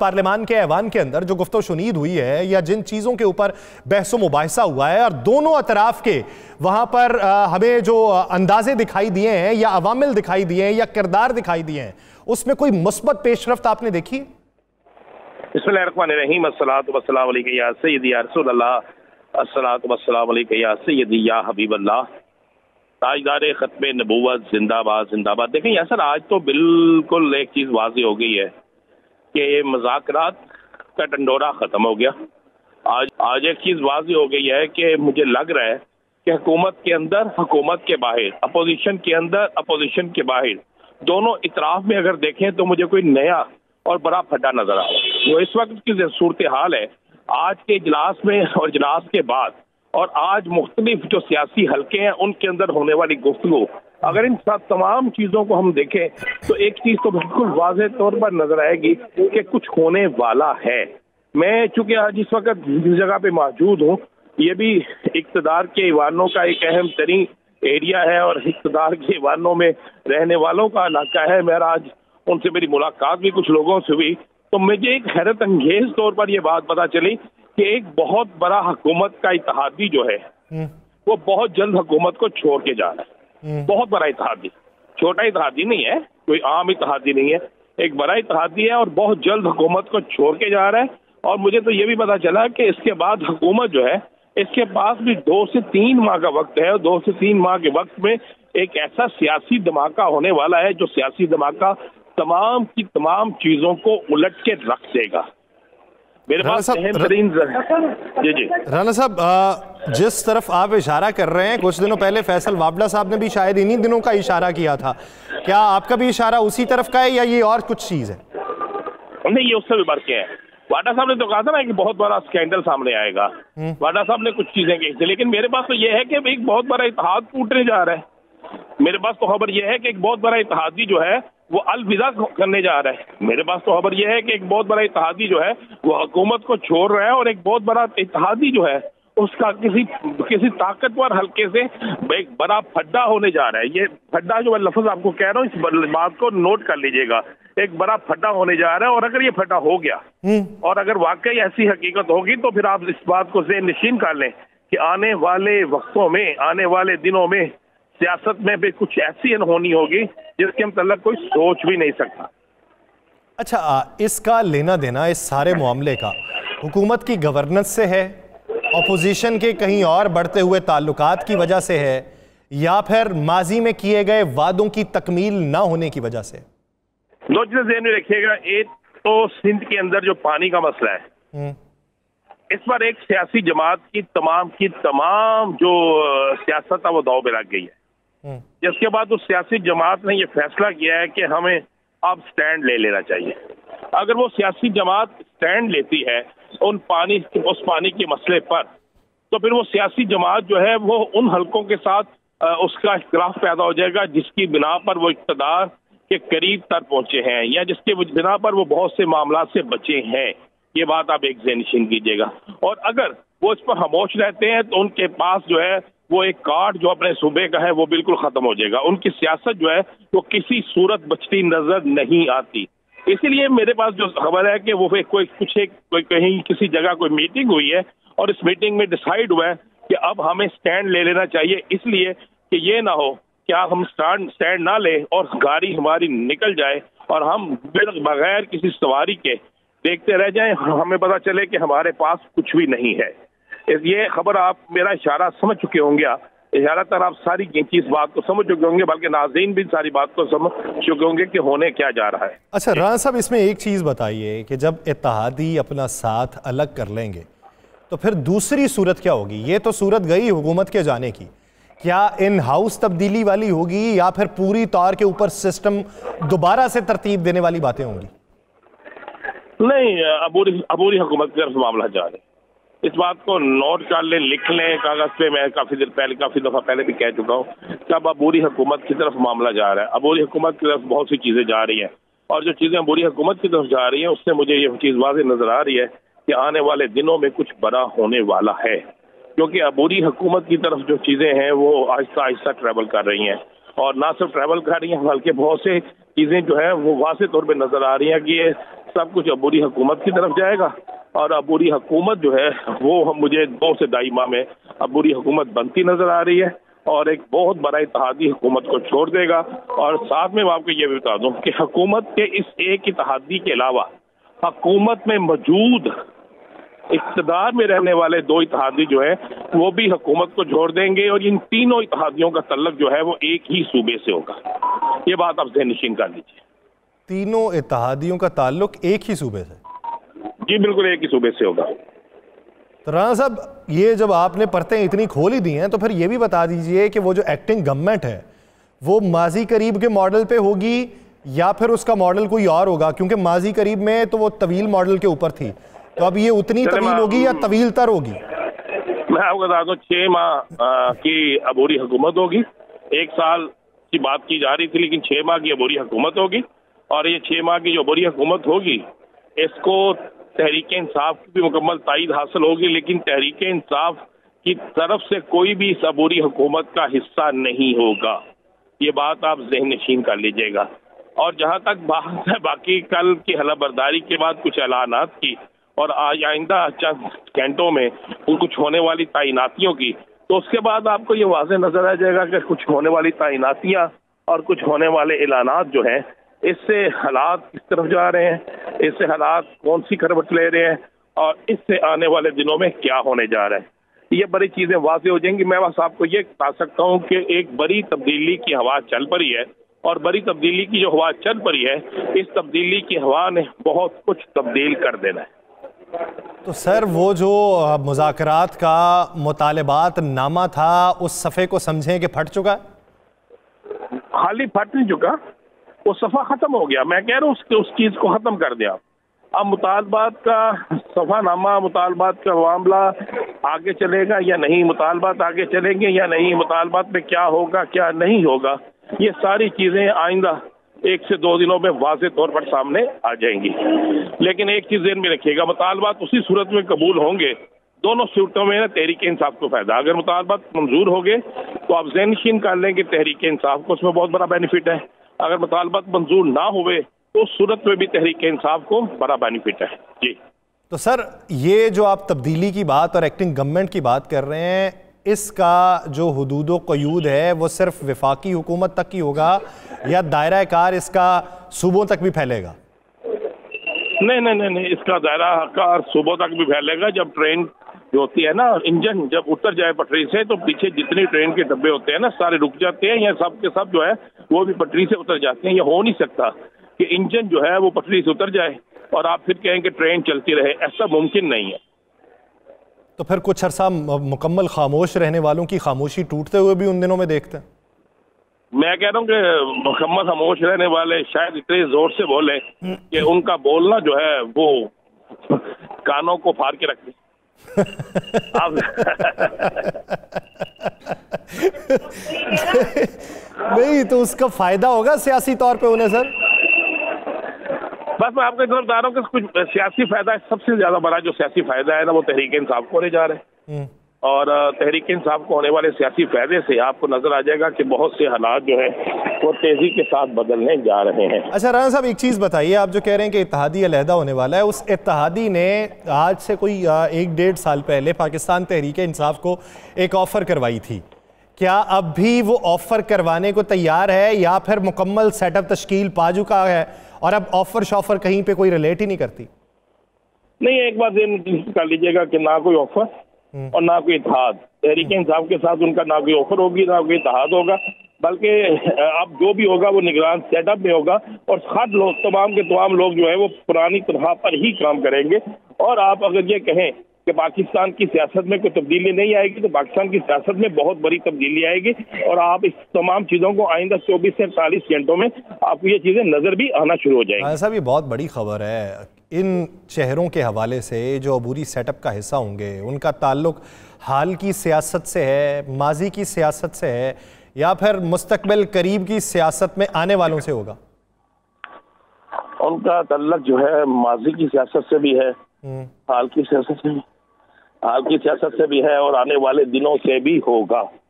पार्लियामान के ऐवान के अंदर जो गुफ्तो शुनीद हुई है या जिन चीज़ों के ऊपर बहसो मुबाहिसा हुआ है और दोनों अतराफ के वहाँ पर हमें जो अंदाजे दिखाई दिए हैं या अवामिल दिखाई दिए हैं या किरदार दिखाई दिए हैं, उसमें कोई मुस्बत पेशरफ्त आपने देखी? बिस्मिल्लाहिर्रहमानिर्रहीम, अस्सलातु वस्सलामु अलैका या सय्यदी या रसूल अल्लाह, अस्सलातु वस्सलामु अलैका या सय्यदी या हबीब अल्लाह, ताजदार खत्मे नबूवत जिंदाबाद जिंदाबाद। देखें यासर, आज तो बिल्कुल एक चीज़ वाज़ेह हो गई है कि मज़ाकरात का डंडोरा ख़त्म हो गया। आज एक चीज़ वाज़ेह हो गई है कि मुझे लग रहा है कि हुकूमत के अंदर, हुकूमत के बाहर, अपोजिशन के अंदर, अपोजिशन के बाहर, दोनों इतराफ में अगर देखें तो मुझे कोई नया और बड़ा फड्डा नजर आ रहा है। वो इस वक्त की सूरत हाल है आज के इजलास में और इजलास के बाद, और आज मुख्तलिफ जो सियासी हल्के हैं उनके अंदर होने वाली गुफ्तगू, अगर इन तमाम चीज़ों को हम देखें तो एक चीज़ तो बिल्कुल वाज़ेह तौर पर नजर आएगी कि कुछ होने वाला है। मैं चूंकि आज इस वक्त जिस जगह पे मौजूद हूँ, ये भी इक़्तिदार के ईवानों का एक अहम तरीन एरिया है और इक़्तिदार के ईवानों में रहने वालों का इलाका है। मेरा आज उनसे मेरी मुलाकात भी कुछ लोगों से हुई तो मुझे एक हैरत अंगेज तौर पर यह बात पता चली कि एक बहुत बड़ा हुकूमत का इत्तेहादी जो है वो बहुत जल्द हुकूमत को छोड़ के जा रहा है। बहुत बड़ा इत्तेहादी, छोटा इत्तेहादी नहीं है, कोई आम इत्तेहादी नहीं है, एक बड़ा इत्तेहादी है और बहुत जल्द हुकूमत को छोड़ के जा रहा है। और मुझे तो ये भी पता चला कि इसके बाद हुकूमत जो है, इसके पास भी 2 से 3 माह का वक्त है और 2 से 3 माह के वक्त में एक ऐसा सियासी धमाका होने वाला है जो सियासी धमाका तमाम की तमाम चीजों को उलट के रख देगा। मेरे पास जी राना साहब, जिस तरफ आप इशारा कर रहे हैं, कुछ दिनों पहले फैसल वावड़ा साहब ने भी शायद इन्हीं दिनों का इशारा किया था, क्या आपका भी इशारा उसी तरफ का है या ये और कुछ चीज है? नहीं, ये उससे भी बढ़ के है। वाडा साहब ने तो कहा था ना कि बहुत बड़ा स्कैंडल सामने आएगा। वाडा साहब ने कुछ चीजें कही थी, लेकिन मेरे पास तो ये है कि एक बहुत बड़ा इत्तेहाद टूटने जा रहा है। मेरे पास तो खबर यह है कि एक बहुत बड़ा इत्तेहादी जो है वो अलविदा करने जा रहा है। मेरे पास तो खबर यह है कि एक बहुत बड़ा इत्तेहादी जो है वो हुकूमत को छोड़ रहा है और एक बहुत बड़ा इत्तेहादी जो है उसका किसी ताकतवर हल्के से एक बड़ा फड्डा होने जा रहा है। ये फड्डा जो मैं लफ्ज आपको कह रहा हूँ, इस बात को नोट कर लीजिएगा, एक बड़ा फड्डा होने जा रहा है। और अगर ये फड्डा हो गया और अगर वाकई ऐसी हकीकत होगी तो फिर आप इस बात को ज़हन नशीन कर लें कि आने वाले वक्तों में, आने वाले दिनों में सियासत में भी कुछ ऐसी अनहोनी होगी जिसके मतलब कोई सोच भी नहीं सकता। अच्छा, इसका लेना देना इस सारे मामले का हुकूमत की गवर्नेंस से है, अपोजिशन के कहीं और बढ़ते हुए ताल्लुकात की वजह से है, या फिर माजी में किए गए वादों की तकमील ना होने की वजह से? दो चीजें ध्यान में रखिएगा। एक तो सिंध के अंदर जो पानी का मसला है, इस पर एक सियासी जमात की तमाम जो सियासत है वो दाव पे लग गई है। जिसके बाद उस सियासी जमात ने ये फैसला किया है कि हमें अब स्टैंड ले लेना चाहिए। अगर वो सियासी जमात स्टैंड लेती है उस पानी के मसले पर, तो फिर वो सियासी जमात जो है वो उन हलकों के साथ उसका इख्तिलाफ पैदा हो जाएगा जिसकी बिना पर वो इक़्तिदार के करीब तक पहुंचे हैं या जिसके बिना पर वो बहुत से मामला से बचे हैं। ये बात आप एक ज़हन कीजिएगा। और अगर वो इस पर खामोश रहते हैं तो उनके पास जो है वो एक कार्ड जो अपने सूबे का है वो बिल्कुल खत्म हो जाएगा। उनकी सियासत जो है वो किसी सूरत बचती नजर नहीं आती। इसीलिए मेरे पास जो खबर है कि वो कोई कहीं किसी जगह कोई मीटिंग हुई है और इस मीटिंग में डिसाइड हुआ है कि अब हमें स्टैंड ले लेना चाहिए, इसलिए कि ये ना हो क्या हम स्टैंड ना ले और गाड़ी हमारी निकल जाए और हम बगैर किसी सवारी के देखते रह जाएं, हमें पता चले कि हमारे पास कुछ भी नहीं है। ये खबर आप मेरा इशारा समझ चुके होंगे, इशारा तर आप सारी इस बात को समझ चुके होंगे, बल्कि नाज़रीन भी सारी बात को समझ चुके होंगे कि होने क्या जा रहा है। अच्छा राना साहब, इसमें एक चीज़ बताइए कि जब इत्तेहादी अपना साथ अलग कर लेंगे तो फिर दूसरी सूरत क्या होगी? ये तो सूरत गई हुकूमत के जाने की, क्या इन हाउस तब्दीली वाली होगी या फिर पूरी तौर के ऊपर सिस्टम दोबारा से तरतीब देने वाली बातें होंगी? नहीं, अबूरी हुकूमत की तरफ मामला जा रहे, इस बात को नोट कर लें, लिख लें कागज पे। मैं काफी दफा पहले भी कह चुका हूँ कि अब अबूरी हुकूमत की तरफ मामला जा रहा है। अबूरी हुकूमत की तरफ बहुत सी चीजें जा रही हैं और जो चीजें अबूरी हुकूमत की तरफ जा रही हैं उससे मुझे ये चीज वाज़ेह नजर आ रही है कि आने वाले दिनों में कुछ बड़ा होने वाला है, क्योंकि अबूरी हुकूमत की तरफ जो चीजें हैं वो आहिस्ता आहिस्ता ट्रैवल कर रही हैं और ना सिर्फ ट्रैवल कर रही हैं बल्कि बहुत से چیزیں جو ہے وہ واضح طور پہ نظر آ رہی ہیں کہ یہ سب کچھ عبوری حکومت کی طرف جائے گا، اور عبوری حکومت جو ہے وہ مجھے 2 سے 2.5 ماہ میں عبوری حکومت بنتی نظر آ رہی ہے، اور ایک بہت بڑا اتحادی حکومت کو چھوڑ دے گا۔ اور ساتھ میں آپ کو یہ بھی بتا دوں کہ حکومت کے اس ایک اتحادی کے علاوہ حکومت میں موجود اقتدار میں رہنے والے 2 اتحادی جو ہیں وہ بھی حکومت کو چھوڑ دیں گے، اور ان تینوں اتحادیوں کا تعلق جو ہے وہ ایک ہی صوبے سے ہوگا۔ یہ بات آپ ذہن نشین کر لیجیے۔ تینوں اتحادیوں کا تعلق ایک ہی صوبے سے؟ جی بالکل ایک ہی صوبے سے ہوگا۔ تو رانا صاحب یہ جب آپ نے پرتیں اتنی کھول ہی دی ہیں تو پھر یہ بھی بتا دیجئے کہ وہ جو ایکٹنگ گورنمنٹ ہے وہ ماضی قریب کے ماڈل پہ ہوگی یا پھر اس کا ماڈل کوئی اور ہوگا؟ کیونکہ ماضی قریب میں تو وہ طویل ماڈل کے اوپر تھی، تو اب یہ اتنی طویل ہوگی یا طویل تر ہوگی؟ میں آپ کو بتا دوں 6 ماہ کی عبوری حکومت ہوگی۔ 1 سال کی بات کی جا رہی تھی لیکن 6 ماہ کی عبوری حکومت ہوگی، اور یہ 6 ماہ کی جو عبوری حکومت ہوگی اس کو تحریک انصاف کی بھی مکمل تائید حاصل ہوگی، لیکن تحریک انصاف کی طرف سے کوئی بھی اس عبوری حکومت کا حصہ نہیں ہوگا۔ یہ بات آپ ذہن نشین کر لیجئے گا۔ اور جہاں تک بات ہے باقی کل کی حلف برداری کے بعد کچھ اعلانات کی اور آئندہ چند گھنٹوں میں کچھ ہونے والی تعیناتیوں کی، تو اس کے بعد آپ کو یہ واضح نظر آ جائے گا کہ کچھ ہونے والی تعیناتیاں اور کچھ ہونے والے اعلانات جو ہیں اس سے حالات کس طرف جا رہے ہیں، اس سے حالات کون سی کروٹ لے رہے ہیں، اور اس سے آنے والے دنوں میں کیا ہونے جا رہا ہے۔ یہ بڑی چیزیں واضح ہو جائیں گی۔ میں بس آپ کو یہ بتا سکتا ہوں کہ ایک بڑی تبدیلی کی ہوا چل پڑی ہے، اور بڑی تبدیلی کی جو ہوا چل پڑی ہے اس تبدیلی کی ہوا نے بہت کچھ تبدیل کر دینا ہے۔ تو سر وہ جو مذاکرات کا مطالبات نامہ تھا اس صفحے کو سمجھیں کہ پھٹ چکا ہے؟ خالی پھٹ نہیں چکا، وہ صفحہ ختم ہو گیا۔ میں کہہ رہا ہوں اس چیز کو ختم کر دیا۔ اب مطالبات کا صفحہ نامہ، مطالبات کا معاملہ آگے چلے گا یا نہیں، مطالبات آگے چلیں گے یا نہیں، مطالبات میں کیا ہوگا کیا نہیں ہوگا، یہ ساری چیزیں آئندہ 1 سے 2 دنوں میں واضح طور پر سامنے آ جائیں گی۔ لیکن ایک چیز ذہن میں رکھیے گا، مطالبات اسی صورت میں قبول ہوں گے، دونوں صورتوں میں تحریک انصاف کو فائدہ۔ اگر مطالبات منظور ہو گئے تو آپ ذہن نشین کر لیں کہ تحریک انصاف کو اس میں بہت بڑا بینیفٹ ہے، اگر مطالبات منظور نہ ہوئے تو اس صورت میں بھی تحریک انصاف کو بڑا بینیفٹ ہے۔ جی تو سر یہ جو آپ تبدیلی کی بات اور ایکٹنگ گورنمنٹ کی بات کر رہے ہیں، اس کا جو حدود و قیود ہے وہ صرف وفاقی حکومت تک ہی ہوگا یا دائرہ کار اس کا صوبوں تک بھی پھیلے گا؟ نہیں، اس کا دائرہ کار صوبوں تک بھی پھیلے گا۔ جب ٹرین جو ہوتی ہے نا، انجن جب اتر جائے پٹری سے تو پیچھے جتنے ٹرین کے ڈبے ہوتے ہیں نا سارے رک جاتے ہیں، یا سب کے سب جو ہے وہ بھی پٹری سے اتر جاتے ہیں۔ یہ ہو نہیں سکتا کہ انجن جو ہے وہ پٹری سے اتر جائے اور آپ پھر کہیں کہ ٹرین چلتی رہے، ایسا ممکن نہیں ہے۔ تو پھر کچھ عرصہ مکمل خاموش رہنے والوں کی خاموشی ٹوٹتے ہوئے بھی ان دنوں میں دیکھتے ہیں۔ میں کہہ رہا ہوں کہ مکمل خاموش رہنے والے شاید اتنے زور سے بولیں کہ ان کا بولنا جو ہے وہ کانوں کو پھاڑ کے رکھ دیں۔ نہیں تو اس کا فائدہ ہوگا سیاسی طور پہ انہیں سر؟ بس میں آپ کو اتنا بتا رہا ہوں کہ کچھ سیاسی فائدہ سب سے زیادہ بڑا جو سیاسی فائدہ ہے نا وہ تحریک انصاف کو ہونے جا رہے ہیں، اور تحریک انصاف کو ہونے والے سیاسی فائدے سے آپ کو نظر آ جائے گا کہ بہت سے حالات جو ہیں وہ تیزی کے ساتھ بدلنے جا رہے ہیں۔ اچھا رانا صاحب ایک چیز بتائیے، آپ جو کہہ رہے ہیں کہ اتحادی علیحدہ ہونے والا ہے، اس اتحادی نے آج سے کوئی 1-1.5 سال پہلے پاکستان تحریک انصاف کو ایک آفر کروائی تھی، کیا اب بھی وہ آفر کروانے کو تیار ہے یا پھر مکمل سیٹ اپ تشکیل پا چکا ہے اور اب آفر شافر کہیں پہ کوئی ریلیٹ ہی نہیں کرتی؟ نہیں، ایک بات ذہن کر لیجیے گا کہ نہ کوئی آفر اور نہ کوئی اتحاد، تحریک انصاف کے ساتھ ان کا نہ کوئی آفر ہوگی نہ کوئی اتحاد ہوگا، بلکہ اب جو بھی ہوگا وہ نگران سیٹ اپ میں ہوگا، اور ہر لوگ تمام کے تمام لوگ جو ہے وہ پرانی طرح پر ہی کام کریں گے۔ اور آپ اگر یہ کہیں کہ پاکستان کی سیاست میں کوئی تبدیلی نہیں آئے گی تو پاکستان کی سیاست میں بہت بڑی تبدیلی آئے گی، اور آپ اس تمام چیزوں کو آئندہ 24 سے 48 گھنٹوں میں آپ کو یہ چیزیں نظر بھی آنا شروع ہو جائیں گی۔ صاحب یہ بہت بڑی خبر ہے، ان چہروں کے حوالے سے جو عبوری سیٹ اپ کا حصہ ہوں گے ان کا تعلق حال کی سیاست سے ہے، ماضی کی سیاست سے ہے، یا پھر مستقبل قریب کی سیاست میں آنے والوں سے ہوگا؟ ان کا تعلق جو ہے ماضی کی سیاست سے بھی ہے، حال کی سیاست سے بھی ہے اور آنے والے دنوں سے بھی ہوگا۔